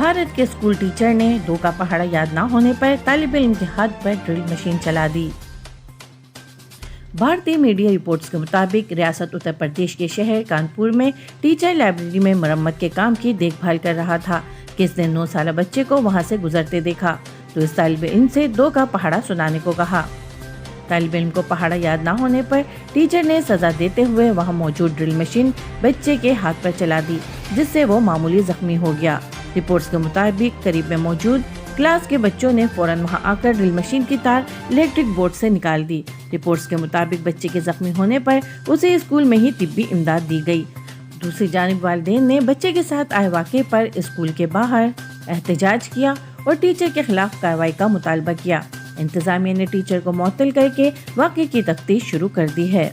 भारत के school teacher ने 2 का पहाड़ा याद ना होने पर तालिब इल्म के हाथ पर ड्रिल मशीन चला दी। भारतीय मीडिया रिपोर्ट्स के मुताबिक रियासत उत्तर प्रदेश के शहर कानपुर में टीचर लाइब्रेरी में मरम्मत के काम की देखभाल कर रहा था कि इसने 9 साल बच्चे को वहां से गुजरते देखा तो इस तालिब इल्म से 2 का पहाड़ा सुनाने को कहा। तालिब इल्म को पहाड़ा याद ना होने पर टीचर ने सजा देते हुए वहां मौजूद ड्रिल मशीन बच्चे के हाथ पर चला दी, जिससे वो मामूली जख्मी हो गया। रिपोर्ट्स के मुताबिक करीब में मौजूद क्लास के बच्चों ने फौरन वहां आकर ड्रिल मशीन की तार इलेक्ट्रिक बोर्ड से निकाल दी। रिपोर्ट्स के मुताबिक बच्चे के जख्मी होने पर उसे स्कूल में ही तिब्बी इमदाद दी गई। दूसरी जानिब वालिदैन ने बच्चे के साथ आए वाक़े पर स्कूल के बाहर एहतजाज किया और टीचर के खिलाफ कार्रवाई का मुतालबा किया। इंतजामिया ने टीचर को मुअत्तल करके वाक़े की तफ्तीश शुरू कर दी है।